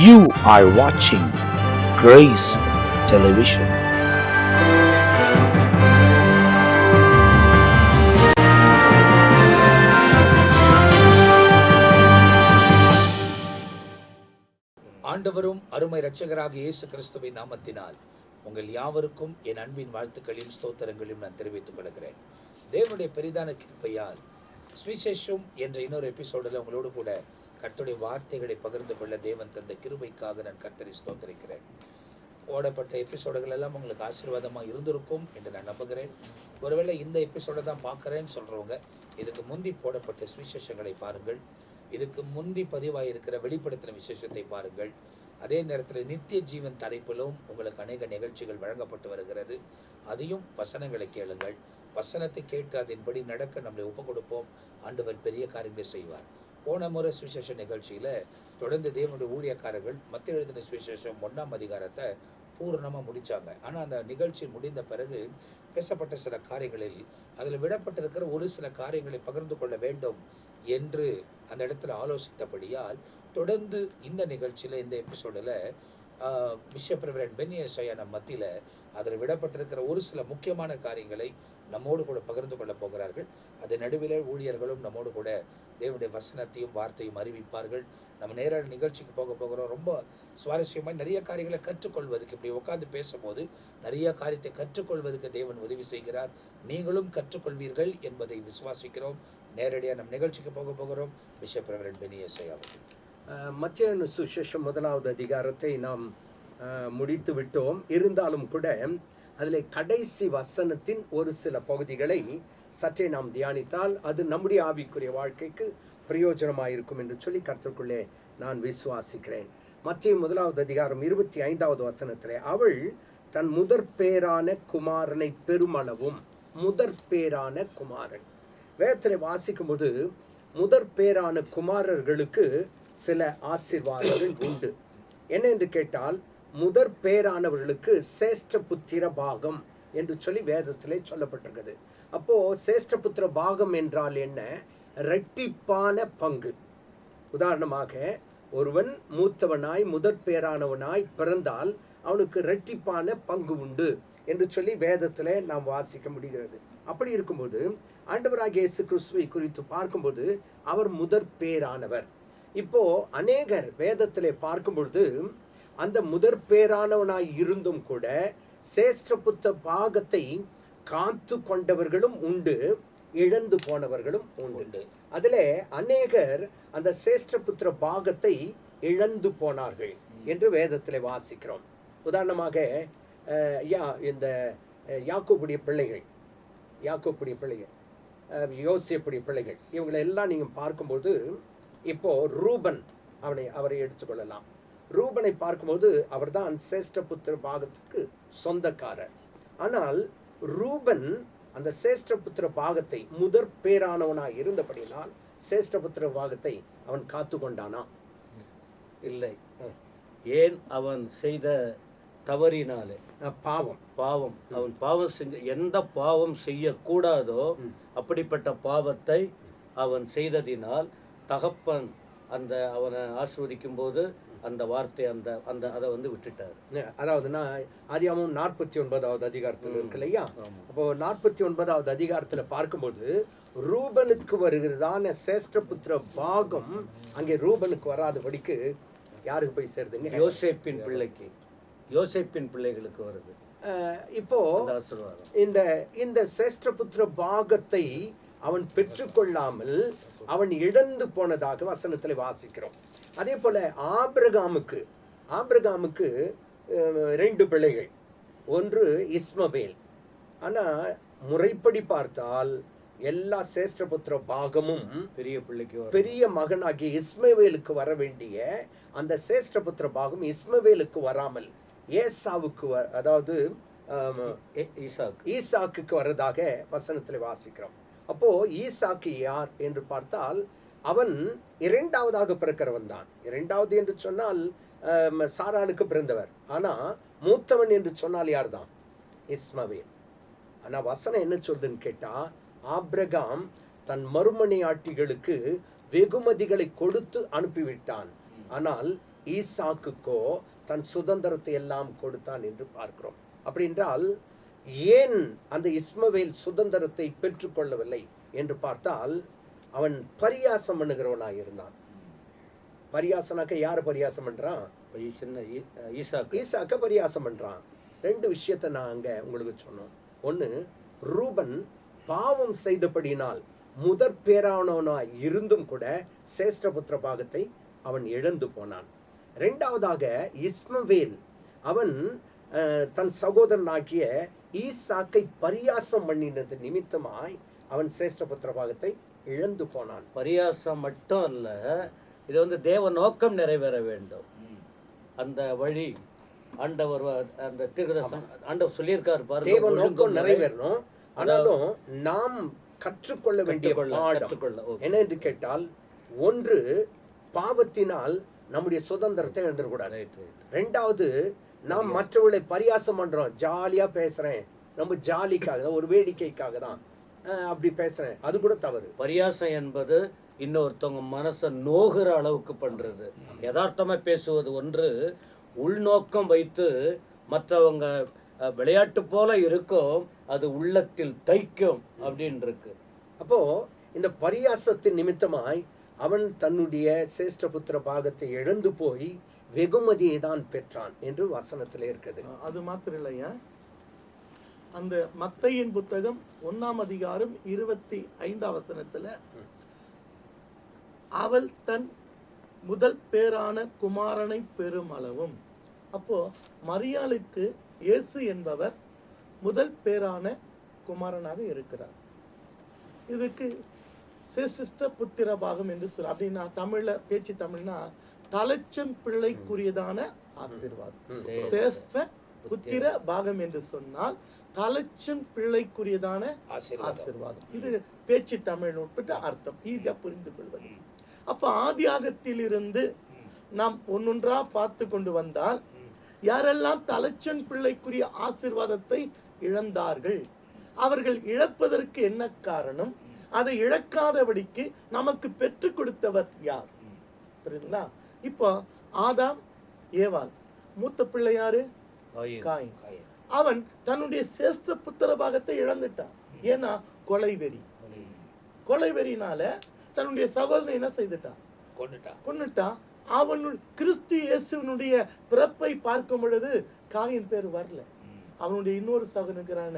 You are watching Grace Television. ஆண்டவரும் அருமை இரட்சகராக இயேசு கிறிஸ்துவின் நாமத்தினால் உங்கள் யாவருக்கும் என் அன்பின் வாழ்த்துக்களையும் ஸ்தோத்திரங்களையும் நான் தெரிவித்துக் கொள்கிறேன். தேவனுடைய பெரிதான கிருபையால் சுவிசேஷம் என்ற இன்னொரு எபிசோடில் உங்களோடு கூட கர்த்தருடைய வார்த்தைகளை பகிர்ந்து கொள்ள தேவன் தந்த கிருபைக்காக நான் கர்த்தரை ஸ்தோத்திரிக்கிறேன். ஓடப்பட்ட எபிசோடுகள் எல்லாம் உங்களுக்கு ஆசீர்வாதமாக இருந்திருக்கும் என்று நான் நம்புகிறேன். ஒருவேளை இந்த எபிசோடை தான் பார்க்குறேன்னு சொல்கிறவங்க இதுக்கு முந்தி போடப்பட்ட சுவிசேஷங்களை பாருங்கள். இதுக்கு முந்தி பதிவாயிருக்கிற வெளிப்படுத்தின விசேஷத்தை பாருங்கள். அதே நேரத்தில் நித்திய ஜீவன் தலைப்பிலும் உங்களுக்கு அநேக நிகழ்ச்சிகள் வழங்கப்பட்டு வருகிறது. அதையும் வசனங்களை கேளுங்கள். வசனத்தை கேட்டு அதன்படி நடக்க நம்மளை ஒப்பு கொடுப்போம். ஆண்டவர் பெரிய காரியங்களை செய்வார். போன முறை சுவிசேஷ நிகழ்ச்சியில் தொடர்ந்து தேவனுடைய ஊழியக்காரர்கள் மத்திய எழுதின சுவிசேஷம் 1ஆம் அதிகாரத்தை பூர்ணமாக முடித்தாங்க. ஆனால் அந்த நிகழ்ச்சி முடிந்த பிறகு பேசப்பட்ட சில காரியங்களில் அதில் விடப்பட்டிருக்கிற ஒரு சில காரியங்களை பகிர்ந்து கொள்ள வேண்டும் என்று அந்த இடத்துல ஆலோசித்தபடியால் தொடர்ந்து இந்த நிகழ்ச்சியில் இந்த எபிசோடில் பிஷப் ரெவரண்ட் பென்னி ஏசாயா நம் மத்தியில் அதில் விடப்பட்டிருக்கிற ஒரு சில முக்கியமான காரியங்களை நம்மோடு கூட பகிர்ந்து கொள்ள போகிறார்கள். அது நடுவில் ஊழியர்களும் நம்மோடு கூட தேவனுடைய வசனத்தையும் வார்த்தையும் அறிவிப்பார்கள். நம்ம நேராக நிகழ்ச்சிக்கு போகிறோம். ரொம்ப சுவாரஸ்யமாக நிறைய காரியங்களை கற்றுக்கொள்வதுக்கு இப்படி உட்காந்து பேசும்போது நிறைய காரியத்தை கற்றுக்கொள்வதற்கு தேவன் உதவி செய்கிறார். நீங்களும் கற்றுக்கொள்வீர்கள் என்பதை விசுவாசிக்கிறோம். நேரடியாக நம் நிகழ்ச்சிக்கு போகிறோம். பிஷப் ரெவரண்ட் பென்னி ஏசாயா அவர்கள். மத்திய சுவிசேஷம் 1வது அதிகாரத்தை நாம் முடித்து விட்டோம். இருந்தாலும் கூட அதில் கடைசி வசனத்தின் ஒரு சில பகுதிகளை சற்றே நாம் தியானித்தால் அது நம்முடைய ஆவிக்குரிய வாழ்க்கைக்கு பிரயோஜனமாக இருக்கும் என்று சொல்லி கர்த்தருக்குள்ளே நான் விசுவாசிக்கிறேன். மத்திய 1வது அதிகாரம் 25வது வசனத்திலே அவள் தன் முதற் பேரான குமாரனை பெருமளவும், முதற் பேரான குமாரன் வேதத்தில் வாசிக்கும்போது முதற் பேரான குமாரர்களுக்கு சில ஆசீர்வாதங்கள் உண்டு. என்ன என்று கேட்டால் முதற் பேரானவர்களுக்கு சேஷ்ட புத்திர பாகம் என்று சொல்லி வேதத்திலே சொல்லப்பட்டிருக்கிறது. அப்போ சேஷ்ட புத்திர பாகம் என்றால் என்ன? இரட்டிப்பான பங்கு. உதாரணமாக ஒருவன் மூத்தவனாய் முதற் பேரானவனாய் பிறந்தால் அவனுக்கு இரட்டிப்பான பங்கு உண்டு என்று சொல்லி வேதத்திலே நாம் வாசிக்க முடிகிறது. அப்படி இருக்கும்போது ஆண்டவராகிய இயேசு கிறிஸ்துவை குறித்து பார்க்கும்போது அவர் முதற் பேரானவர். இப்போ அநேகர் வேதத்திலே பார்க்கும் பொழுது அந்த முதற் பேரானவனாய் இருந்தும் கூட சேஷ்டபுத்திர பாகத்தை காத்து கொண்டவர்களும் உண்டு, இழந்து போனவர்களும் உண்டு. அதிலே அநேகர் அந்த சேஷ்டபுத்திர பாகத்தை இழந்து போனார்கள் என்று வேதத்திலே வாசிக்கிறோம். உதாரணமாக இந்த யாக்கோபுடைய பிள்ளைகள், யோசேப்புடைய பிள்ளைகள், இவங்களை எல்லாம் நீங்கள் பார்க்கும்போது இப்போ ரூபன் அவரை எடுத்துக்கொள்ளலாம். ரூபனை பார்க்கும்போது அவர்தான் சேஷ்டபுத்திர பாகத்துக்கு சொந்தக்காரர். ஆனால் ரூபன் அந்த சேஷ்டபுத்திர பாகத்தை முதற் பேரானவனாய் இருந்தபடினால் சேஷ்டபுத்திர பாகத்தை அவன் காத்து கொண்டானா? இல்லை. ஏன்? அவன் செய்த தவறினாலே, பாவம் அவன் பாவம் செஞ்ச, எந்த பாவம் செய்யக்கூடாதோ அப்படிப்பட்ட பாவத்தை அவன் செய்ததினால் தகப்பன் அந்த அவனை ஆசீர்வதிக்கும் போது அந்த வார்த்தை அதை விட்டுட்டார். அதாவது ஆதியாகமம் 49வது அதிகாரத்தில் இருக்கு இல்லையா? அப்போ 49வது அதிகாரத்தில் பார்க்கும்போது ரூபனுக்கு வருகிறதான சேஷ்டபுத்திர பாகம் அங்கே ரூபனுக்கு வராதபடிக்கு யாருக்கு போய் சேருதுங்க? யோசேப்பின் பிள்ளைகளுக்கு வருது. இப்போ இந்த சேஷ்டபுத்திர பாகத்தை அவன் பெற்றுக்கொள்ளாமல் அவன் இழந்து போனதாக வசனத்தில் வாசிக்கிறோம். அதே போல ஆபிரகாமுக்கு 2 பிள்ளைகள், ஒன்று இஸ்மவேல். ஆனால் முறைப்படி பார்த்தால் எல்லா சேஷ்டபுத்திர பாகமும் பெரிய மகனாகிய இஸ்மவேலுக்கு வர வேண்டிய அந்த சேஷ்டபுத்திர பாகம் இஸ்மவேலுக்கு வராமல் ஏசாவுக்கு அதாவது ஈசாக்குக்கு வரதாக வசனத்தில் வாசிக்கிறோம். அப்போ ஈசாக்கு யார் என்று பார்த்தால் அவன் 2வதாக பிறக்கிறவன் தான். 2வது என்று சொன்னால் சாராளுக்கு பிறந்தவர். ஆனா மூத்தவன் என்று சொன்னால் யார் தான்? இஸ்மவேல். ஆனா வசனம் என்ன சொல்றதுன்னு கேட்டா, ஆபிரகாம் தன் மறுமனையாட்டிகளுக்கு வெகுமதிகளை கொடுத்து அனுப்பிவிட்டான். ஆனால் ஈசாக்குக்கோ தன் சுதந்திரத்தை எல்லாம் கொடுத்தான் என்று பார்க்கிறோம். அப்படி என்றால் ஏன் அந்த இஸ்மவேல் சுதந்திரத்தை பெற்றுக்கொள்ளவில்லை என்று பார்த்தால் அவன் பரியாசம் பண்ணுகிறவனாக இருந்தான். பரியாசனாக்க யார் பரியாசம் பண்றான்? ஈசாக்க பரியாசம் பண்றான். ரெண்டு விஷயத்தை நான் அங்க உங்களுக்கு சொன்னோம். ஒன்று, ரூபன் பாவம் செய்தபடினால் முதற் பேரானவனாய் இருந்தும் கூட சேஷ்டபுத்திர பாகத்தை அவன் இழந்து போனான். ரெண்டாவதாக இஸ்மவேல் அவன் தன் சகோதரனாகிய ஈசாக்கை பரியாசம் பண்ணினது நிமித்தமாய் அவன் சேஷ்டபுத்திர பாகத்தை இழந்து போனான். பரியாசம் மட்டும் அல்ல, இது வந்து தேவ நோக்கம் நிறைவேற வேண்டும். அந்த வழி ஆண்டவர் அந்த தீர்க்கதரிசனம் ஆண்டவர் சொல்லியிருக்காரு பாருங்க, தேவ நோக்கம் நிறைவேறணும். ஆனாலும் நாம் கற்றுக்கொள்ள வேண்டிய பாடம் என்ன என்று கேட்டால், ஒன்று, பாவத்தினால் நம்முடைய சுதந்திரத்தை இழந்துடக்கூடாது. ரெண்டாவது, நாம் மற்றவர்களை பரியாசம் பண்றோம், ஜாலியா பேசுறேன், ரொம்ப ஜாலிக்காக ஒரு வேடிக்கைக்காக தான் அப்படி பேசுறேன், அது கூட தவறு. பரியாசம் என்பது இன்னொருத்தவங்க மனசை நோகிற அளவுக்கு பண்றது. யதார்த்தமா பேசுவது ஒன்று, உள்நோக்கம் வைத்து மற்றவங்க விளையாட்டு போல இருக்கும், அது உள்ளத்தில் தைக்கும் அப்படின்னு இருக்கு. அப்போ இந்த பரியாசத்தின் நிமித்தமாய் அவன் தன்னுடைய சேஷ்டபுத்திர பாகத்தை இழந்து போய் வெகுமதியை தான் பெற்றான் என்று வசனத்தில் இருக்குது. அது மாத்திரம் இல்லையா, அந்த மத்தேயின் புத்தகம் 1ஆம் அதிகாரம் 25ஆம் வசனத்துல, அவள் தன் முதல் பேரான குமாரனை பெறும் அளவும். அப்போ மரியாளுக்கு இயேசு என்பவர் முதல் பேரான குமாரனாக இருக்கிறார். இதுக்கு சேஷ்ட புத்திர பாகம் என்று சொல்ல, அப்படின்னா தமிழ்ல பேச்சு தமிழ்னா தலைச்சன் பிள்ளைக்குரியதான ஆசீர்வாதம். சேஷ்ட புத்திர பாகம் என்று சொன்னால் தலைச்சன் பிள்ளைக்குரியதான ஆசீர்வாதம். இது பேச்சு தமிழ் உட்பட்ட அர்த்தம், ஈஸியா புரிந்து கொள்வது. அப்ப ஆதியாகத்திலிருந்து நாம் ஒன்னொன்றா பார்த்து கொண்டு வந்தால், யாரெல்லாம் தலைச்சன் பிள்ளைக்குரிய ஆசீர்வாதத்தை இழந்தார்கள், அவர்கள் இழப்பதற்கு என்ன காரணம், அதை இழக்காதபடிக்கு நமக்கு பெற்றுக் கொடுத்தவர் யார்? புரியுதுங்களா? இப்போ ஆதாம் ஏவாள், மூத்த பிள்ளை யாரு? காயின். அவன் தன்னுடைய சேஷ்ட புத்திர பாகத்தை இழந்துட்டான். ஏன்னா கொலைவெறினால தன்னுடைய சகோதரனை என்ன செய்துட்டான்? கொன்னுட்டான். அவன் கிறிஸ்து இயேசுனுடைய பிறப்பை பார்க்கும் பொழுது காயின் பேர் வரல. அவனுடைய இன்னொரு சகோதரனான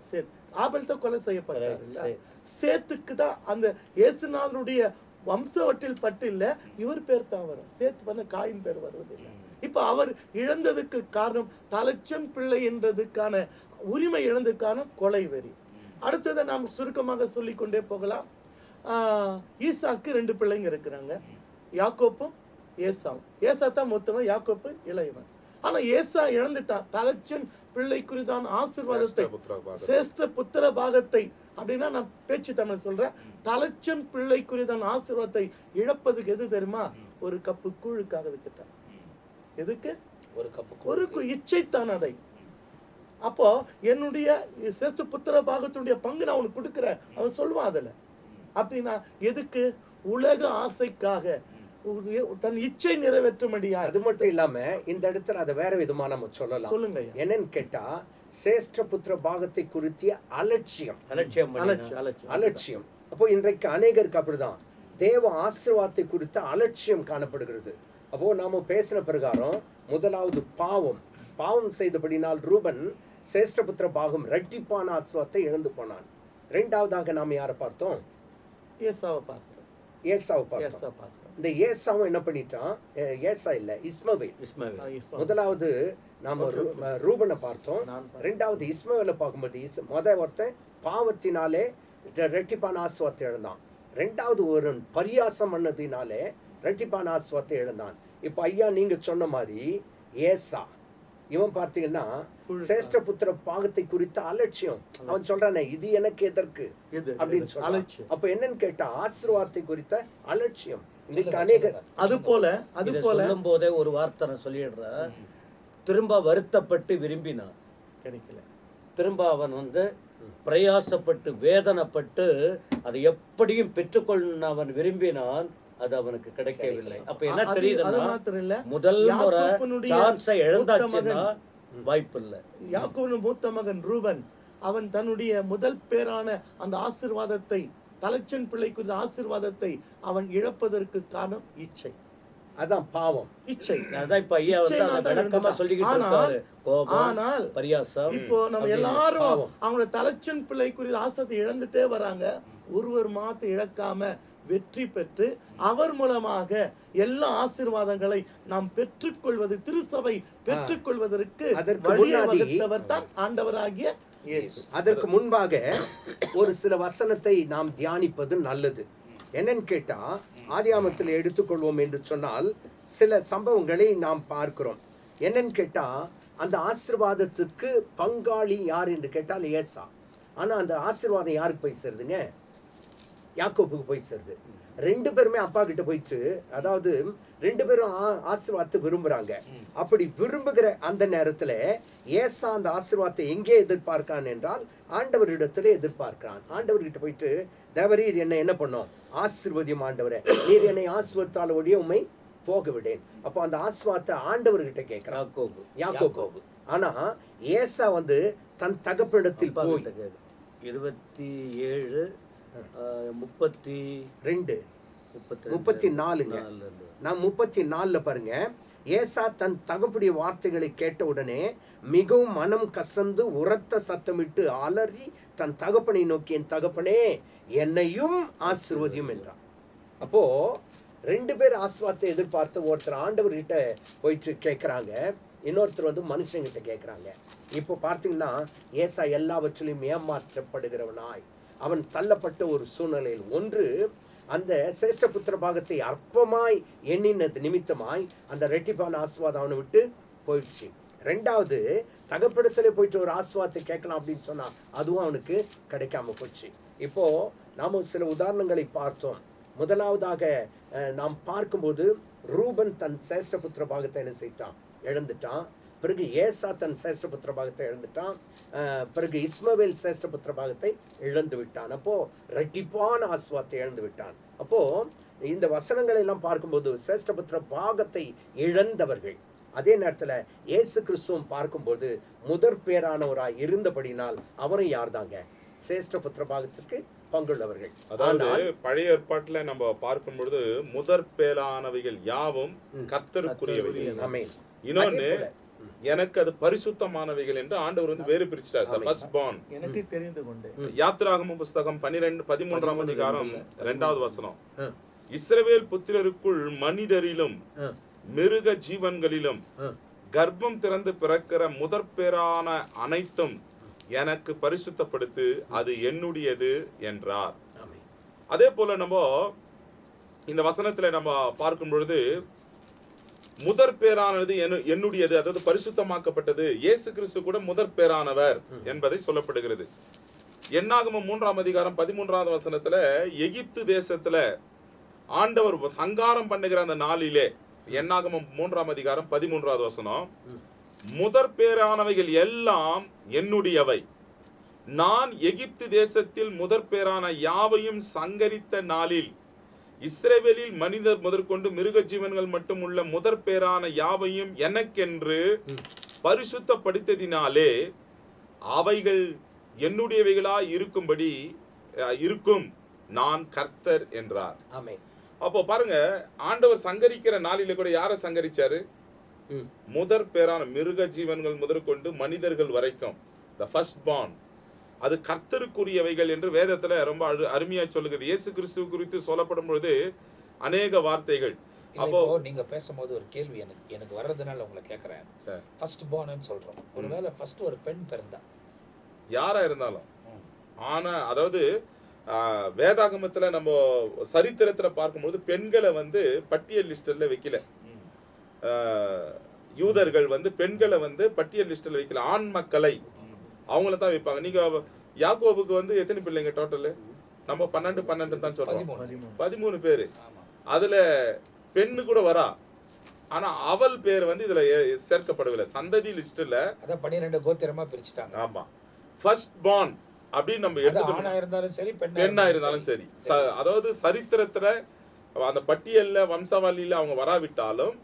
சேத், ஆபேல் தான் கொலை செய்யப்பட்டார். சேத்துக்கு தான் அந்த இயேசுநாதனுடைய வம்சவட்டில் பட்டு இல்ல, இவர் பேர் தான் வரும். சேத்து பண்ண காயின் பேர் வருவதில்லை. இப்ப அவர் இழந்ததுக்கு காரணம் தலைச்சன் பிள்ளை என்றதுக்கான உரிமை இழந்ததுக்கான கொலை வெறி. அடுத்ததை நாம் சுருக்கமாக சொல்லிக் கொண்டே போகலாம். ஈசாக்கு 2 பிள்ளைங்க இருக்கிறாங்க, யாக்கோப்பும் ஏசாவும். ஏசா தான் மூத்தவன், யாக்கோப்பு இளையவன். ஆனா ஏசா இழந்துட்டான் தலைச்சன் பிள்ளைக்குரிதான் ஆசீர்வாதத்தை, சேஷ்ட புத்திர பாகத்தை. அப்படின்னா நான் பேச்சு தமிழ் சொல்றேன், தலைச்சன் பிள்ளைக்குரிதான் ஆசீர்வாதத்தை இழப்பதுக்கு எது தெரியுமா? ஒரு கப்பு கூழுக்காக வித்துட்டான். எதுக்கு? ஒரு இச்சைத்தான் அதை. அப்போ என்னுடைய சேஷ்ட புத்திர பாகத்துடைய பங்கு நான் அவனுக்கு கொடுக்குறேன், அவன் சொல்லுவான் அதுல. அப்படின்னா எதுக்கு? உலக ஆசைக்காக, தன் இச்சை நிறைவேற்றும்படியா. அது மட்டும் இல்லாம இந்த இடத்துல அதை வேற விதமா நம்ம சொல்லலாம். சொல்லுங்க. என்னன்னு கேட்டா, சேஷ்ட புத்திர பாகத்தை குறித்திய அலட்சியம். அப்போ இன்றைக்கு அநேகருக்கு அப்படிதான் தேவ ஆசீர்வாதத்தை குறித்த அலட்சியம் காணப்படுகிறது. அப்போ நாம பேசின பிரகாரம், முதலாவது பாவம் செய்தபடினால் ரூபன் சேஷ்டபுத்திர பாகம் இரட்டிப்பான ஆசீர்வாதத்தை இழந்து போனான். இரண்டாவதாக நாம் யாரை பார்த்தோம்? ஏசாவை பார்த்தோம். இந்த ஏசாவும் என்ன பண்ணிட்டான்? ஏசா இல்ல, இஸ்மவேல். முதலாவது நாம ரூபனை பார்த்தோம். ரெண்டாவது இஸ்மவேலை பார்க்கும்போது முதல் ஒருத்தன் பாவத்தினாலே இரட்டிப்பான ஆசீர்வாதத்தை இழந்தான். ரெண்டாவது ஒரு பரியாசம் பண்ணதினாலே இரட்டிப்பான ஆசீர்வாதத்தை இழந்தான். இப்ப ஐயா நீங்க சொன்ன மாதிரி ஏசா இவன் பார்த்தீங்கன்னா சேஷ்ட புத்திர பாகத்தை குறித்த அலட்சியம். அவன் சொல்றானே, இது எனக்கு எதற்கு அப்படின்னு சொல்ல. அப்ப என்னன்னு கேட்டா, ஆசீர்வாதத்தை குறித்த அலட்சியம். இன்னைக்கு அநேகர் அது போல சொல்லும் போதே ஒரு வார்த்தை நான் சொல்லிடுற, திரும்ப வருத்தப்பட்டு விரும்பினான், கிடைக்கல. திரும்ப அவன் பிரயாசப்பட்டு வேதனைப்பட்டு அதை எப்படியும் பெற்றுக்கொள்ள அவன் விரும்பினான், அது அவனுக்கு கிடைக்கவில்லை. அப்ப என்ன அது தெரியுதுன்னா மாத்திரம் இல்ல, முதல் முறை யாக்கோபனுடைய சான்ஸை மூத்த இழந்தாச்சுன்னா மகன் வாய்ப்பு இல்லை. யாக்கோபு மூத்த மகன் ரூபன், அவன் தன்னுடைய முதல் பேரான அந்த ஆசீர்வாதத்தை, தலைச்சன் பிள்ளை குறித்த ஆசீர்வாதத்தை அவன் இழப்பதற்கு காரணம் இச்சை. அதான் பாவம், இச்சை. அதான் இப்ப ஐயா வந்து இச்சையினால அந்த தான் விளக்கமா இருந்துட்டான். சொல்லிக்கிட்டு இருக்காரு. கோபம், ஆனால் பரியாசம். இப்போ நம்ம அப்படின்னு. எல்லாரும் பாவம். அவங்களோட தலைச்சன் பிள்ளை குறித்த ஆசீர்வாதத்தை இழந்துட்டே வராங்க. ஒருவர் மாத்த இழக்காம வெற்றி பெற்று அவர் மூலமாக எல்லா ஆசீர்வாதங்களை நாம் பெற்றுக்கொள்வது, திருசபை பெற்றுக்கொள்வதற்கு அதற்கு வழியை முன்னாடி வகுத்தவர் தான் ஆண்டவராகிய இயேசு. அதற்கு முன்பாக ஒரு சில வசனத்தை நாம் தியானிப்பது நல்லது. என்னன்னு கேட்டா, ஆதியாமத்தில் எடுத்துக்கொள்வோம் என்று சொன்னால் சில சம்பவங்களை நாம் பார்க்கிறோம். என்னன்னு கேட்டா, அந்த ஆசீர்வாதத்துக்கு பங்காளி யார் என்று கேட்டால் ஏசா. ஆனா அந்த ஆசீர்வாதம் யாருக்கு போய் சேருதுங்க? யாக்கோபுக்கு போய் சேருது. ரெண்டு பேருமே அப்பா கிட்ட போயிட்டு, அதாவது ரெண்டு பேரும் ஆசீர்வாதத்தை விரும்புறாங்க. அப்படி விரும்புகிற அந்த நேரத்துல ஏசா அந்த ஆசீர்வாதத்தை எங்கே எதிர்பார்க்கிறான் என்றால் ஆண்டவரிடத்துல எதிர்பார்க்கிறான். ஆண்டவர்கிட்ட போயிட்டு, தேவரீர் என்னை என்ன பண்ணோம்? ஆசீர்வதியும் ஆண்டவரே, நீர் என்னை ஆசீர்வத்தால் ஒழிய உம்மை போக விடேன். அப்போ அந்த ஆசீர்வாதத்தை ஆண்டவர்கிட்ட கேட்கிறான் யாக்கோபு. ஆனா ஏசா வந்து தன் தகப்பனிடத்தில் போய் 27 32 34ங்க. நான் 34ல பாருங்க, ஏசா தன் தகப்புடைய வார்த்தைகளை கேட்ட உடனே மிகவும் மனம் கசந்து உரத்த சத்தமிட்டு அலறி தன் தகப்பனை நோக்கி, என் தகப்பனே என்னையும் ஆசீர்வதியும் என்றான். அப்போ ரெண்டு பேர் ஆசீர்வாதத்தை எதிர்பார்த்து, ஒருத்தர் ஆண்டவர்கிட்ட போயிட்டு கேட்குறாங்க, இன்னொருத்தர் வந்து மனுஷங்கிட்ட கேட்குறாங்க. இப்போ பார்த்தீங்கன்னா ஏசா எல்லாவற்றிலும் ஏமாற்றப்படுகிறவனாய் அவன் தள்ளப்பட்ட ஒரு சூழ்நிலையில், ஒன்று அந்த சிரேஷ்ட புத்திர பாகத்தை அற்பமாய் எண்ணினது நிமித்தமாய் அந்த ரெட்டிப்பான ஆசீர்வாதம் அவனை விட்டு போயிடுச்சு. ரெண்டாவது, தகப்படத்துல போயிட்டு ஒரு ஆசீர்வாதத்தை கேட்கலாம் அப்படின்னு சொன்னா அதுவும் அவனுக்கு கிடைக்காம போச்சு. இப்போ நாம சில உதாரணங்களை பார்த்தோம். முதலாவதாக நாம் பார்க்கும்போது ரூபன் தன் சிரேஷ்ட புத்திர பாகத்தை என்ன செய்தான்? இழந்துட்டான். பிறகு ஏசா தன் சிரேஷ்ட புத்திர பாகத்தை இழந்துட்டான். பிறகு இஸ்மவேல் சிரேஷ்ட புத்திர பாகத்தை இழந்து விட்டான். அப்போ ரெட்டிப்பான ஆசீர்வாதத்தை இழந்து விட்டான். அப்போ இந்த வசனங்களை எல்லாம் பார்க்கும்போது சிரேஷ்ட புத்திர பாகத்தை இழந்தவர்கள், அதே நேரத்துல இயேசு கிறிஸ்துவும் பார்க்கும்போது முதற் பேரானவராய் இருந்தபடினால் அவரும் யார் தாங்க? சிரேஷ்ட புத்திர பாகத்திற்கு பங்குள்ளவர்கள். அதாவது பழைய ஏற்பாட்டுல நம்ம பார்க்கும் பொழுது முதற் பேரானவைகள் யாவும் கர்த்தருக்குரியவைகள். ஆமென். இன்னொன்னு, எனக்கு அது பரிசுத்தமானவைகள் என்று ஆண்டவர் வந்து வேறு பிரிச்சிட்டார். the first born. எனக்கு தெரிந்து கொண்டு யாத்திராகம புஸ்தகம் 13ஆம் அதிகாரம் 2வது வசனம், இஸ்ரவேல் புத்திரருக்குள் மனிதரிலும் மிருக ஜீவன்களிலும் கர்ப்பம் திறந்து பிறக்கிற முதற் பேரான அனைத்தும் எனக்கு பரிசுத்தப்படுத்து, அது என்னுடையது என்றார். அதே போல நம்ம இந்த வசனத்துல நம்ம பார்க்கும் பொழுது முதற் பேரானது என்னுடையது, அதாவது பரிசுத்தமாக்கப்பட்டது. இயேசு கிறிஸ்து கூட முதற் பேரானவர் என்பதை சொல்லப்படுகிறது. என்னாகமம் 3ஆம் அதிகாரம் 13வது வசனத்துல எகிப்து தேசத்துல ஆண்டவர் சங்காரம் பண்ணுகிற அந்த நாளிலே, என்னாகமம் 3ஆம் அதிகாரம் 13வது வசனம், முதற் பேரானவைகள் எல்லாம் என்னுடையவை, நான் எகிப்து தேசத்தில் முதற் பேரான யாவையும் சங்கரித்த நாளில் இஸ்ரவேலில் மனிதர் முதற்கொண்டு மிருக ஜீவன்கள் மட்டும் உள்ள முதற் பேரான யாவையும் எனக்கென்று பரிசுத்தப்படுத்தினாலே அவைகள் என்னுடையவைகளாய் இருக்கும்படி இருக்கும், நான் கர்த்தர் என்றார். அப்போ பாருங்க, ஆண்டவர் சங்கரிக்கிற நாளில கூட யாரை சங்கரிச்சாரு? முதற் பேரான மிருக ஜீவன்கள் முதற்கொண்டு மனிதர்கள் வரைக்கும், the first born, அது கர்த்தருக்குரியவைகள் என்று வேதத்துல ரொம்ப அருமையா சொல்லுகிறது. இயேசு கிறிஸ்துவ குறித்து சொல்லப்படும் பொழுது அநேக வார்த்தைகள். அப்போ நீங்க பேசும்போது ஒரு கேள்வி எனக்கு வர்றதுனால உங்களை கேட்கறேன். ஃபர்ஸ்ட் பார்ன்னு சொல்றோம். ஒருவேளை ஃபர்ஸ்ட் ஒரு பெண் பிறந்தா, யாரா இருந்தாலும், ஆனா அதாவது வேதாகமத்துல நம்ம சரித்திரத்துல பார்க்கும்போது பெண்களை வந்து பட்டியல் லிஸ்ட்ல வைக்கல. யூதர்கள் வந்து பெண்களை வந்து பட்டியல் லிஸ்ட்ல வைக்கல, ஆண் மக்களை அவங்கள தான் வைப்பாங்க. நீங்க யாக்கோபுக்கு வந்து எத்தனை பிள்ளைங்க டோட்டல்? நம்ம 12 தான் சொல்றோம். 13 பேரு. அதுல பெண்ணு கூட வரா, ஆனா அவள் பேர் வந்து இதுல சேர்க்கப்படவில்லை சந்ததி லிஸ்ட்ல. அத 12 கோத்திரமா பிரிச்சுட்டாங்க. ஆமா, ஃபர்ஸ்ட் பார்ன் அப்படின்னு நம்ம எடுத்துக்கணும். ஆணா இருந்தாலும் சரி, பெண்ணா இருந்தாலும் சரி. அதாவது சரித்திரத்துல அந்த பட்டியல்ல வம்சாவளியில அவங்க வராவிட்டாலும்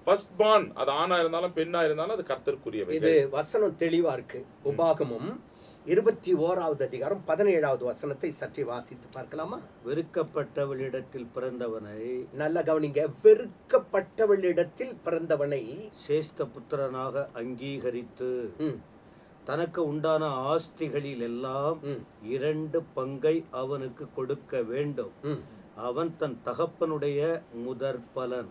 ஃபர்ஸ்ட் பார்ன், அது ஆணா இருந்தாலும் பெண்ணா இருந்தாலும் அது கர்த்தருக்குரியவை. இது வசனம் தெளிவா இருக்கு. உபாகமம் 21வது அதிகாரம் 17வது வசனத்தை சற்றே வாசித்து பார்க்கலாமா? வெறுக்கப்பட்டவளிடத்தில் பிறந்தவனை, நல்ல கவனிங்க, வெறுக்கப்பட்டவளிடத்தில் பிறந்தவனை சேஷ்ட புத்திரனாக அங்கீகரித்து தனக்கு உண்டான ஆஸ்திகளில் எல்லாம் 2 பங்கை அவனுக்கு கொடுக்க வேண்டும். அவன் தன் தகப்பனுடைய முதற் பலன்.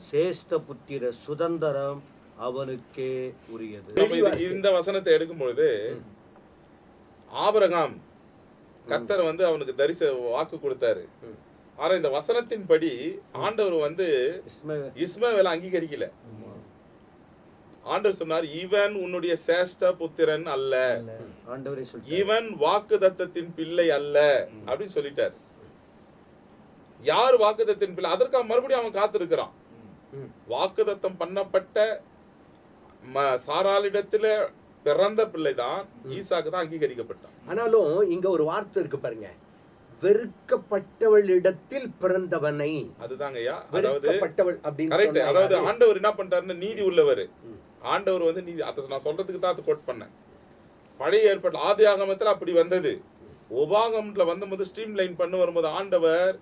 சேஷ்ட புத்திர சுதந்திரம் அவனுக்கே உரியது. இந்த வசனத்தை எடுக்கும் பொழுது ஆபிரகாம் கர்த்தர் வந்து அவனுக்கு வாக்கு கொடுத்தாரு. ஆனா இந்த வசனத்தின்படி ஆண்டவர் இஸ்மவேலை அங்கீகரிக்கல. ஆண்டவர் சொன்னார், இவன் உன்னுடைய சேஷ்ட புத்திரன் அல்ல, இவன் வாக்குதத்தத்தின் பிள்ளை அல்ல அப்படின்னு சொல்லிட்டார். யார் வாக்குதத்தின் பிள்ளை? அதற்காக மறுபடியும் அவன் காத்திருக்கிறான். வாக்குதத்தம் பண்ணப்பட்ட சாராளிடத்துல பிறந்த பிள்ளைதான் ஈசாக்கு தான் அங்கீகரிக்கப்பட்டான். ஆனாலும் இங்க ஒரு வார்த்தை இருக்கு பாருங்க, வெறுக்கப்பட்டவளிடத்தில் பிறந்தவனை. அதுதாங்க ஐயா, அதாவது ஆண்டவர் என்ன பண்றாருன்னு, நீதி உள்ளவர் ஆண்டவர் நீதி. அதை நான் சொல்றதுக்கு தான் அதை கோட் பண்ணேன். பழைய ஏற்பாடு ஆதி ஆகமத்துல அப்படி வந்தது. உபாகமத்துல வந்தபோது ஸ்ட்ரீம் லைன் பண்ண வரும்போது ஆண்டவர்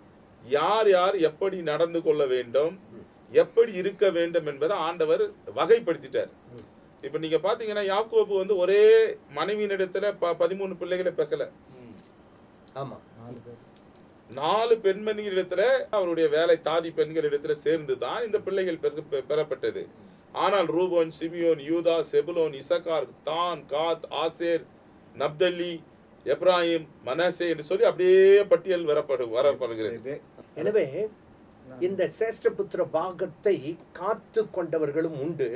யார் யார் எப்படி நடந்து கொள்ள வேண்டும், எப்படி இருக்க வேண்டும் என்பதை ஆண்டவர் வகைப்படுத்திட்டார். இப்ப நீங்க பாத்தீங்கன்னா யாக்கோபு ஒரே மனைவியினிடத்துல 13 பிள்ளைகளை பெக்கல. ஆமா, 4 பெண்மணிகளிடத்துல அவருடைய வேலை தாதி பெண்களிடத்துல சேர்ந்துதான் இந்த பிள்ளைகள் பெறப்பட்டது. ஆனால் ரூபன், சிமியோன், யூதா, செபுலோன், இசக்கார், தான், காத், ஆசேர், நப்தலி, எப்ராஹிம், மனாசே என்று சொல்லி அப்படியே பட்டியல் வரப்படுகிறது. எனவே இந்த சேஷ்டபுத்திர பாகத்தை காத்து கொண்டவர்களும் உண்டு,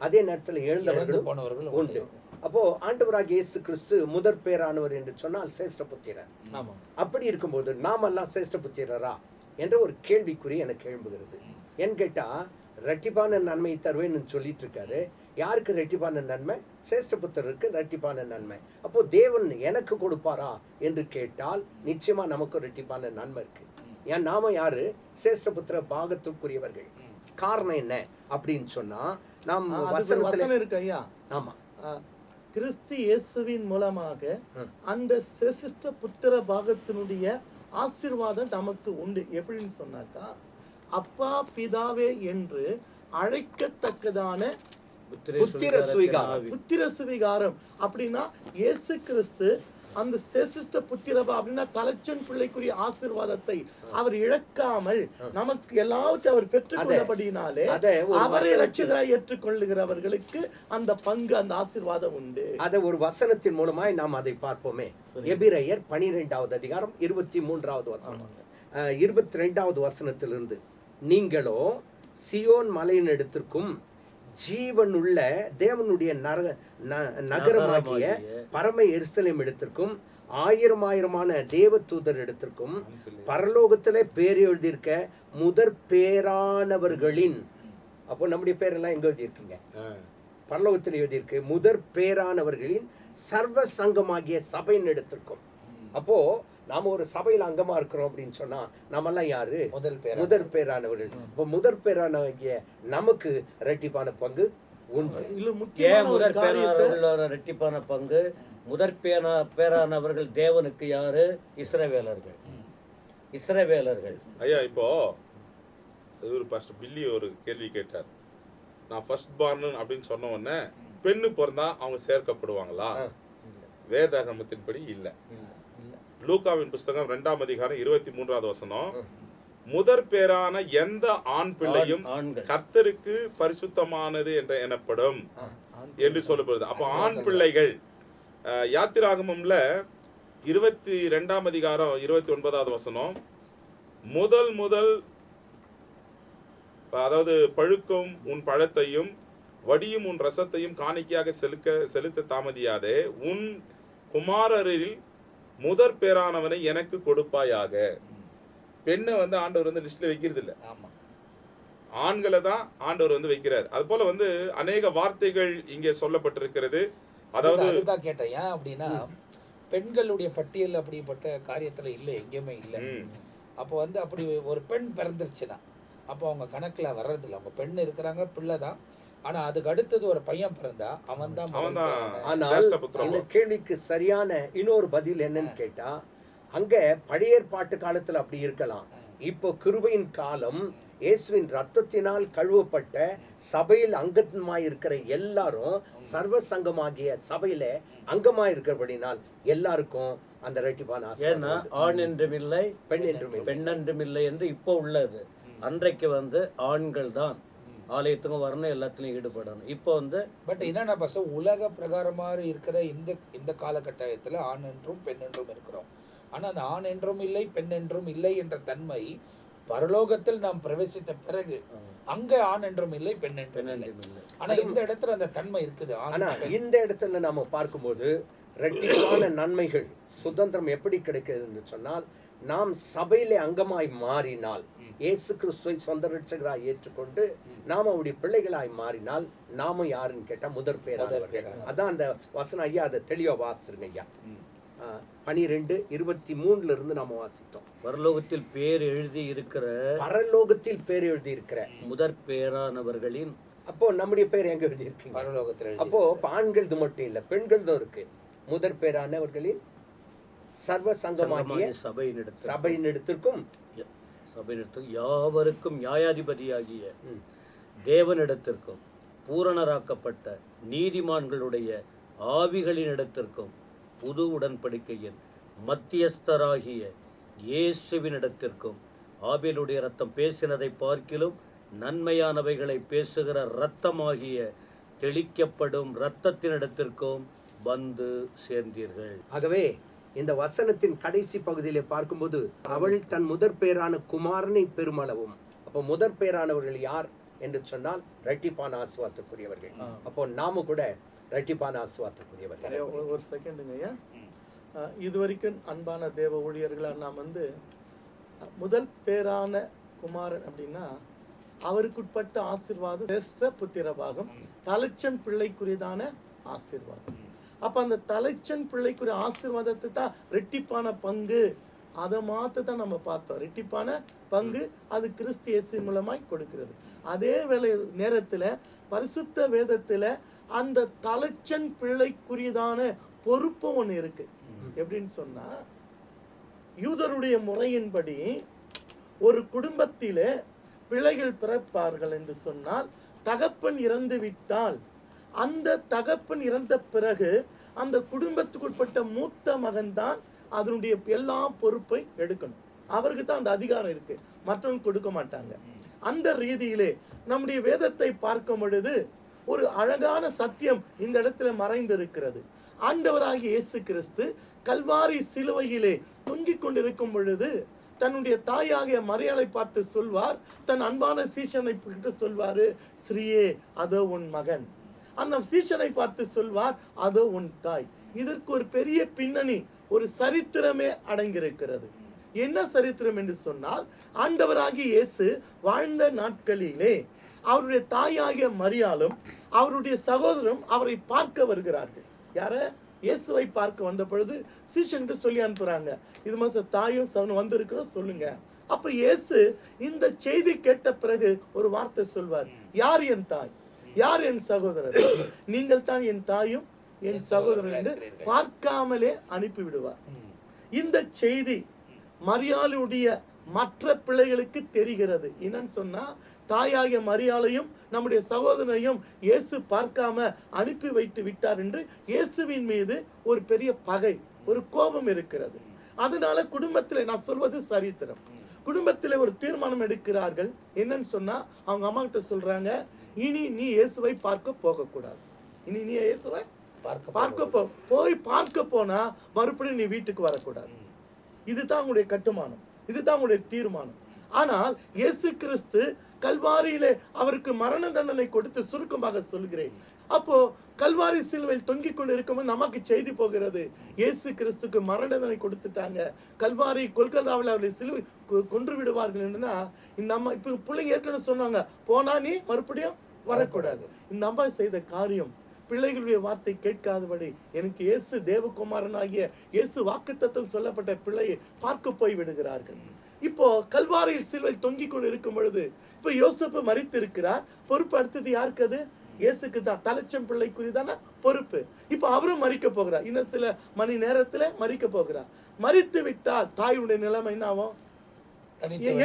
அதே நேரத்தில் எழுந்தவர்களும் உண்டு. அப்போ ஆண்டவராகிய இயேசு கிறிஸ்து முதற் பேரானவர் என்று சொன்னால் சேஷ்டபுத்திரர். அப்படி இருக்கும்போது நாமெல்லாம் சேஷ்டபுத்திரரா என்ற ஒரு கேள்விக்குறி எனக்கு எழும்புகிறது. ஏன்னு கேட்டா, இரட்டிப்பான நன்மையை தருவேன்னு சொல்லிட்டு இருக்காரு. யாருக்கு இரட்டிப்பான நன்மை? சேஷ்டபுத்திரருக்கு இரட்டிப்பான நன்மை. அப்போ தேவன் எனக்கு கொடுப்பாரா என்று கேட்டால் நிச்சயமா நமக்கு இரட்டிப்பான நன்மை இருக்கு. ஏன் நாம யாரு? சேஷ்டபுத்திர பாகத்துக்குரியவர்கள். காரணம் என்ன அப்படின்னு சொன்னா, நாம் வசனம் இருக்கு ஐயா. ஆமா, கிறிஸ்து இயேசுவின் மூலமாக அந்த சேஷ்ட புத்திர பாகத்தினுடைய ஆசீர்வாதம் நமக்கு உண்டு. எப்படின்னு சொன்னாக்கா, அப்பா பிதாவே என்று அழைக்கத்தக்கதான புத்திர சுவிகாரம். அப்படின்னா இயேசு கிறிஸ்து அந்த சேஷ்ட புத்திரபா அப்படின்னா தலைச்சன் பிள்ளைக்குரிய ஆசீர்வாதத்தை அவர் இழக்காமல் நமக்கு எல்லாவற்றையும் அவர் பெற்றுக்கொண்டபடினாலே அவரை இரட்சகராய் ஏற்றுக்கொள்ளுகிறவர்களுக்கு அந்த பங்கு, அந்த ஆசீர்வாதம் உண்டு. அதை ஒரு வசனத்தின் மூலமாய் நாம் அதை பார்ப்போமே. எபிரேயர் 12வது அதிகாரம் 23வது வசனம், 22வது வசனத்திலிருந்து, நீங்களோ சியோன் மலையின் இடத்திற்கும் ஜீவனுள்ள தேவனுடைய நகரமாகிய பரம எருசலேம் இடத்திற்கும் 1000 தேவ தூதர் இடத்திற்கும் பரலோகத்திலே பேர் எழுதியிருக்க முதற் பேரானவர்களின், அப்போ நம்முடைய பேரெல்லாம் எங்க எழுதியிருக்குங்க? பரலோகத்தில் எழுதியிருக்கு. முதற் பேரானவர்களின் சர்வ சங்கமாகிய சபையின் இடத்திற்கும். அப்போ நாம ஒரு சபையில அங்கமா இருக்கிறோம் அப்படின்னு சொன்னா நாமெல்லாம் யாரு? முதற் பேரானவர்கள். இப்போ முதற் பேரானவங்க நமக்கு இரட்டிப்பான பங்கு உண்டு. இரட்டிப்பான பங்கு. முதற் பேரானவர்கள் தேவனுக்கு யாரு? இஸ்ரவேலர்கள். இஸ்ரவேலர்கள். ஐயா, இப்போ பாஸ்டர் பில்லி ஒரு கேள்வி கேட்டார். நான் ஃபர்ஸ்ட் பார்ன் அப்படின்னு சொன்ன உடனே பெண்ணு பிறந்தா அவங்க சேர்க்கப்படுவாங்களா? வேதாகமத்தின்படி இல்லை. லூக்காவின் புஸ்தகம் 2ஆம் அதிகாரம் 23வது வசனம், முதற் பேரான எந்த ஆண் பிள்ளையும் கர்த்தருக்கு பரிசுத்தமானது என்று எனப்படும் என்று சொல்லப்படுது. அப்போ ஆண் பிள்ளைகள் யாத்திராகமம்ல 22ஆம் அதிகாரம் 29வது வசனம், முதல் அதாவது பழுக்கும் உன் பழத்தையும் வடியும் உன் ரசத்தையும் காணிக்கையாக செலுத்த தாமதியாதே, உன் குமாரரில் முதற் பேரானவனை எனக்கு கொடுப்பாயாக. பெண்ணை ஆண்டவர் லிஸ்ட்ல வைக்கிறது இல்ல, ஆண்களை தான் ஆண்டவர் வைக்கிறார். அது போல அநேக வார்த்தைகள் இங்கே சொல்லப்பட்டிருக்கிறது. அதாவது அதுதான் கேட்டேன். ஏன் அப்படின்னா பெண்களுடைய பட்டியல் அப்படிப்பட்ட காரியத்துல இல்லை, எங்கேயுமே இல்லை. அப்போ வந்து அப்படி ஒரு பெண் பிறந்துருச்சுன்னா அப்போ அவங்க கணக்கில் வர்றதில்ல. அவங்க பெண் இருக்கிறாங்க, பிள்ளை தான். ஆனா அதுக்கு அடுத்தது ஒரு பையன் பிறந்தா அவன் தான். ஆனால் இந்த கேள்விக்கு சரியான இன்னொரு பதில் என்னன்னு கேட்டா, அங்க பழைய ஏற்பாட்டு காலத்துல அப்படி இருக்கலாம். இப்போ கிருபையின் காலம், இயேசுவின் ரத்தத்தினால் கழுவப்பட்ட சபையில் அங்கமாய் இருக்கிற எல்லாரும் சர்வ சங்கமாகிய சபையில அங்கமாய் இருக்கிறபடினால் எல்லாருக்கும் அந்த இரட்டிப்பான ஏன்னா ஆண் என்றும் இல்லை பெண் என்றும் இல்லை என்று இப்போ உள்ளது. அன்றைக்கு வந்து ஆண்கள் தான் ஆலயத்துக்கும் வரணும், எல்லாத்துலையும் ஈடுபடணும். இப்போ வந்து பட் என்னன்னா ஃபர்ஸ்ட் உலக பிரகாரமாக இருக்கிற இந்த காலகட்டாயத்தில் ஆண் என்றும் பெண் என்றும் இருக்கிறோம். ஆனால் அந்த ஆண் என்றும் இல்லை பெண் என்றும் இல்லை என்ற தன்மை பரலோகத்தில் நாம் பிரவேசித்த பிறகு அங்க ஆண் என்றும் இல்லை பெண் என்றும் இல்லை. ஆனா இந்த இடத்துல அந்த தன்மை இருக்குது. ஆனா இந்த இடத்துல நாம பார்க்கும்போது இரட்டிப்பான நன்மைகள் சுதந்திரம் எப்படி கிடைக்கிறது என்று சொன்னால், நாம் சபையிலே அங்கமாய் மாறினால், இயேசு கிறிஸ்துவை சொந்த ரட்சகராய் ஏற்றுக்கொண்டு நாம் அவருடைய பிள்ளைகளாய் மாறினால் நாமும் யாருன்னு கேட்டா முதற் பேரானவர்கள். அதான் அந்த வசனம். ஐயா அதை தெளிவா வாசிருங்க ஐயா. 12:23 இருந்து நாம வாசித்தோம். பரலோகத்தில் பேர் எழுதி இருக்கிற, பரலோகத்தில் பேர் எழுதி இருக்கிற முதற் பேரானவர்களின். அப்போ நம்முடைய பேர் எங்க எழுதி இருக்கீங்க? பரலோகத்தில். அப்போ ஆண்களது மட்டும் இல்ல, பெண்களதும் இருக்கு. முதற் பேரானவர்களின் சர்வ சங்கமாகிய சபையினிடத்திற்கும் யாவருக்கும் நியாயாதிபதியாகிய தேவனிடத்திற்கும் பூரணராக்கப்பட்ட நீதிமான்களுடைய ஆவிகளினிடத்திற்கும் புது உடன்படிக்கையின் மத்தியஸ்தராகிய இயேசுவினிடத்திற்கும் ஆபேலுடைய ரத்தம் பேசினதை பார்க்கிலும் நன்மையானவைகளை பேசுகிற இரத்தமாகிய தெளிக்கப்படும் இரத்தத்தினிடத்திற்கும் வந்து சேர்ந்தீர்கள். ஆகவே இந்த வசனத்தின் கடைசி பகுதியிலே பார்க்கும்போது, அவள் தன் முதற் பேரான குமாரனை பெருமளவும். அப்போ முதற் பேரானவர்கள் யார் என்று சொன்னால் இரட்டிப்பான ஆசீர்வாதத்துக்குரியவர்கள். அப்போ நாம கூட இரட்டிப்பான ஆசீர்வாதத்துக்குரியவர்கள். ஒரு செகண்டுங்க ஐயா. இது வரைக்கும் அன்பான தேவ ஊழியர்களா நாம் வந்து முதல் பேரான குமாரன் அப்படின்னா அவருக்குட்பட்ட ஆசீர்வாதம் சிரேஷ்ட புத்திர பாகம், தலைச்சன் பிள்ளைக்குரியதான ஆசீர்வாதம். அப்ப அந்த தலைச்சன் பிள்ளைக்குரிய ஆசீர்வாதத்தை தான் ரெட்டிப்பான பங்கு, அதை மாத்த தான் நம்ம பார்த்தோம். ரெட்டிப்பான பங்கு அது கிறிஸ்து இயேசு மூலமாய் கொடுக்கிறது. அதே வேளை நேரத்துல பரிசுத்த வேதத்துல அந்த தலைச்சன் பிள்ளைக்குரியதான பொறுப்பு ஒண்ணு இருக்கு. எப்படின்னு சொன்னா, யூதருடைய முறையின்படி ஒரு குடும்பத்திலே பிள்ளைகள் பிறப்பார்கள் என்று சொன்னால், தகப்பன் இறந்து விட்டால் அந்த தகப்பன் இறந்த பிறகு அந்த குடும்பத்துக்கு உட்பட்ட மூத்த மகன் தான் அதனுடைய எல்லா பொறுப்பை எடுக்கணும். அவருக்கு தான் அந்த அதிகாரம் இருக்கு, மற்றவங்க கொடுக்க மாட்டாங்க. அந்த ரீதியிலே நம்முடைய வேதத்தை பார்க்கும் பொழுது ஒரு அழகான சத்தியம் இந்த இடத்துல மறைந்திருக்கிறது. ஆண்டவராகிய இயேசு கிறிஸ்து கல்வாரி சிலுவையிலே தொங்கிக் கொண்டிருக்கும் பொழுது தன்னுடைய தாயாகிய மரியாளை பார்த்து சொல்வார், தன் அன்பான சீஷனை சொல்வாரு, ஸ்ரீயே அதோ உன் மகன். அந்த சீஷனை பார்த்து சொல்வார், அதோ உன் தாய். இதற்கு ஒரு பெரிய பின்னணி, ஒரு சரித்திரமே அடங்கியிருக்கிறது. என்ன சரித்திரம் என்று சொன்னால், ஆண்டவராகிய இயேசு வாழ்ந்த நாட்களிலே அவருடைய தாயாகிய மரியாளும் அவருடைய சகோதரரும் அவரை பார்க்க வருகிறார்கள். யார? இயேசுவை பார்க்க வந்த பொழுது சீஷன் சொல்லி அனுப்புறாங்க, இது மாதிரி தாயும் சகோதரனும் வந்திருக்கிறோம் சொல்லுங்க. அப்ப இயேசு இந்த செய்தி கேட்ட பிறகு ஒரு வார்த்தை சொல்வார், யார் என் தாய், யார் என் சகோதரர்? நீங்கள் தான் என் தாயும் என் சகோதரர் என்று பார்க்காமலே அனுப்பி விடுவார். இந்த செய்தி மரியாளுடைய மற்ற பிள்ளைகளுக்கு தெரிகிறது. என்னன்னு சொன்னா, தாயாகிய மரியாளையும் நம்முடைய சகோதரனையும் இயேசு பார்க்காம அனுப்பி வைத்து விட்டார் என்று இயேசுவின் மீது ஒரு பெரிய பகை, ஒரு கோபம் இருக்கிறது. அதனால குடும்பத்தில், நான் சொல்வது சரித்திரம், குடும்பத்தில் ஒரு தீர்மானம் எடுக்கிறார்கள். என்னன்னு சொன்னா, அவங்க அம்மா கிட்ட சொல்றாங்க, இனி நீ இயேசுவை பார்க்க போகக்கூடாது. இனி நீ இயேசுவை போய் பார்க்க போனா மறுபடியும் நீ வீட்டுக்கு வரக்கூடாது. இதுதான் உங்களுடைய கட்டுமானம், இதுதான் உங்களுடைய தீர்மானம். ஆனால் இயேசு கிறிஸ்து கல்வாரியிலே அவருக்கு மரண தண்டனை கொடுத்து, சுருக்கமாக சொல்கிறேன், அப்போ கல்வாரி சிலுவையில் தொங்கிக் கொண்டு இருக்கும்போது நமக்கு செய்தி போகிறது, இயேசு கிறிஸ்துக்கு மரண தண்டனை கொடுத்துட்டாங்க, கல்வாரி கொல்கத்தாவில் அவர்களை சிலுவை கொன்று விடுவார்கள் என்றுனா, இந்த அம்மா இப்ப பிள்ளைங்க ஏற்கனவே சொன்னாங்க, போனா நீ மறுபடியும் வரக்கூடாது. இந்த அம்மா செய்த காரியம், பிள்ளைகளுடைய வார்த்தை கேட்காதபடி எனக்கு இயேசு தேவகுமாரனாகிய இயேசு வாக்குத்தத்தம் சொல்லப்பட்ட பிள்ளையை பார்க்க போய் விடுகிறார்கள். இப்போ கல்வாரியில் சிலுவையில் தொங்கிக் கொண்டு இருக்கும் பொழுது இப்போ யோசேப்பு மரித்து இருக்கிறார். பொறுப்பு அடுத்தது யாருக்கு? அது இயேசுக்கு தான். தலைச்சம் பிள்ளைக்குரியதான பொறுப்பு. இப்போ அவரும் மரிக்க போகிறார். இன்னும் சில மணி நேரத்துல மரிக்க போகிறார். மரித்து விட்டால் தாயுடைய நிலைமை என்ன ஆகும்?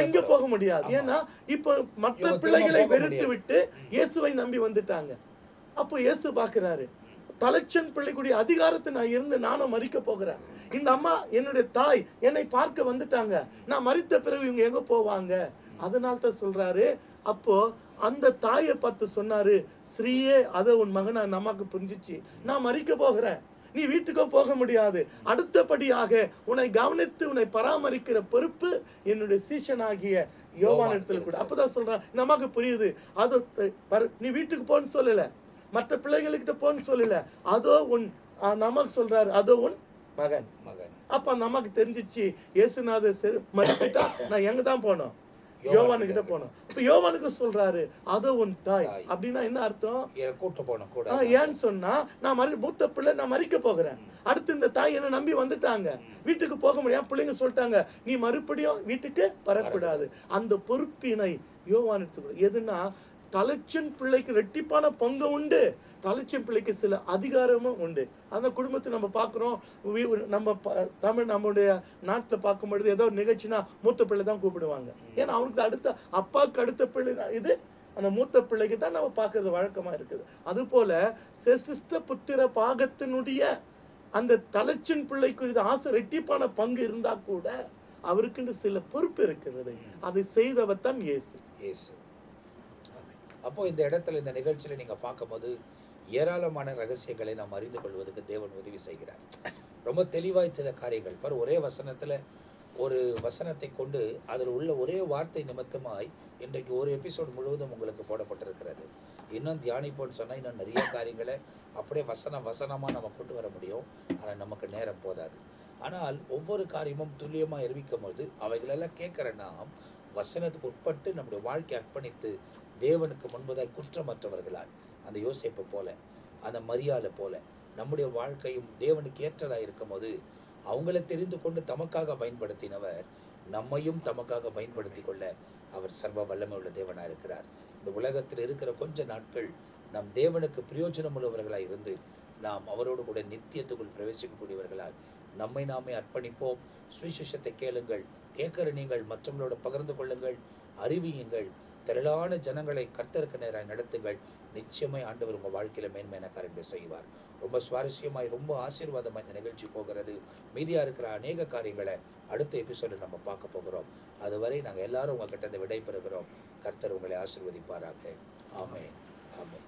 எங்க போக முடியாது. ஏன்னா இப்போ மற்ற பிள்ளைகளை வெறுத்து விட்டு இயேசுவை நம்பி வந்துட்டாங்க. அப்போ இயேசு பாக்குறாரு, தலைச்சன் பிள்ளைக்குடைய அதிகாரத்தை நான் இருந்து நானும் மரிக்க போகிறேன். இந்த அம்மா என்னுடைய தாய் என்னை பார்க்க வந்துட்டாங்க, நான் மரித்த பிறகு இவங்க எங்க போவாங்க? அதனால தான் சொல்றாரு. அப்போ அந்த தாயை பார்த்து சொன்னாரு, ஸ்ரீயே, அதை உன் மகன் அந்த அம்மாக்கு புரிஞ்சிச்சு, நான் மரிக்க போகிறேன், நீ வீட்டுக்கும் போக முடியாது. அடுத்தபடியாக உன்னை கவனித்து உன்னை பராமரிக்கிற பொறுப்பு என்னுடைய சீஷனாகிய யோவானிடத்தில் கூட. அப்பதான் சொல்றான், இந்த அம்மாக்கு புரியுது. அது நீ வீட்டுக்கு போன்னு சொல்லல, மற்ற பிள்ளைகளுக்கிட்ட போன்னு சொல்லல, அதோ உன் நமக்கு சொல்றாரு, அதோ உன் மகன். அப்ப நமக்கு தெரிஞ்சிச்சு, இயேசுநாதர் மரிச்சிட்டா நான் எங்க தான் போனோம்? யோவானு கிட்ட போனோம். இப்ப யோவானுக்கு சொல்றாரு, அதோ உன் தாய். அப்படின்னா என்ன அர்த்தம்? கூட்டு போனோம். ஏன்னு சொன்னா, நான் மூத்த பிள்ளை, நான் மரிக்க போகிறேன். அடுத்து இந்த தாய் என்ன நம்பி வந்துட்டாங்க, வீட்டுக்கு போக முடியாது. பிள்ளைங்க சொல்லிட்டாங்க, நீ மறுபடியும் வீட்டுக்கு வரக்கூடாது. அந்த பொறுப்பினை யோவான் எடுத்துக்கணும். எதுனா, தலைச்சன் பிள்ளைக்கு ரெட்டிப்பான பங்கு உண்டு, தலைச்சன் பிள்ளைக்கு சில அதிகாரமும் உண்டு. அந்த குடும்பத்தை நம்ம பார்க்குறோம். நம்ம நம்முடைய நாட்டில் பார்க்கும் பொழுது ஏதோ நிகழ்ச்சினா மூத்த பிள்ளை தான் கூப்பிடுவாங்க. ஏன்னா அவனுக்கு அடுத்த அப்பாவுக்கு அடுத்த பிள்ளை இது, அந்த மூத்த பிள்ளைக்கு தான் நம்ம பார்க்கறது வழக்கமா இருக்குது. அது போல செசிஷ்ட புத்திர பாகத்தினுடைய அந்த தலைச்சன் பிள்ளைக்கு ஆசை ரெட்டிப்பான பங்கு இருந்தா கூட அவருக்கு சில பொறுப்பு இருக்கிறது. அதை செய்தவர் தான் இயேசு. அப்போ இந்த இடத்துல, இந்த நிகழ்ச்சியில நீங்க பார்க்கும்போது ஏராளமான ரகசியங்களை நாம் அறிந்து கொள்வதற்கு தேவன் உதவி செய்கிறார். ரொம்ப தெளிவாய் சில காரியங்கள் பாரு. ஒரே வசனத்துல ஒரு வசனத்தை கொண்டு அதில் உள்ள ஒரே வார்த்தை நிமித்தமாய் இன்றைக்கு ஒரு எபிசோடு முழுவதும் உங்களுக்கு போடப்பட்டிருக்கிறது. இன்னும் தியானிப்போன்னு சொன்னால் இன்னும் நிறைய காரியங்களை அப்படியே வசனமாக நம்ம கொண்டு வர முடியும். ஆனால் நமக்கு நேரம் போதாது. ஆனால் ஒவ்வொரு காரியமும் துல்லியமாக அறிவிக்கும் போது அவைகளெல்லாம் கேட்குற நாம் வசனத்துக்கு உட்பட்டு நம்முடைய வாழ்க்கை அர்ப்பணித்து தேவனுக்கு முன்பதாய் குற்றமற்றவர்களாய், அந்த யோசேப்பு போல, அந்த மரியாதை போல நம்முடைய வாழ்க்கையும் தேவனுக்கு ஏற்றதாக இருக்கும் போது அவங்கள தெரிந்து கொண்டு தமக்காக பயன்படுத்தினவர் நம்மையும் தமக்காக பயன்படுத்தி கொள்ள அவர் சர்வ வல்லமை உள்ள தேவனாக இருக்கிறார். இந்த உலகத்தில் இருக்கிற கொஞ்ச நாட்கள் நம் தேவனுக்கு பிரயோஜனம் உள்ளவர்களாக இருந்து நாம் அவரோடு கூட நித்தியத்துக்குள் பிரவேசிக்கக்கூடியவர்களால் நம்மை நாமே அர்ப்பணிப்போம். சுவிசேஷத்தை கேளுங்கள், கேட்கிற நீங்கள் மற்றவங்களோட பகிர்ந்து கொள்ளுங்கள், அறிவியுங்கள், திரளான ஜனங்களை கர்த்தருக்கு நேராக நடத்துங்கள். நிச்சயமாய் ஆண்டவர் உங்கள் வாழ்க்கையில மேன்மையான காரியங்களை செய்வார். ரொம்ப சுவாரஸ்யமாய், ரொம்ப ஆசீர்வாதமாக இந்த நிகழ்ச்சி போகிறது. மீதியாக இருக்கிற அநேக காரியங்களை அடுத்த எபிசோடில் நம்ம பார்க்க போகிறோம். அதுவரை நாங்கள் எல்லாரும் உங்ககிட்ட விடை பெறுகிறோம். கர்த்தர் உங்களை ஆசீர்வதிப்பாராக. ஆமென். ஆமென்.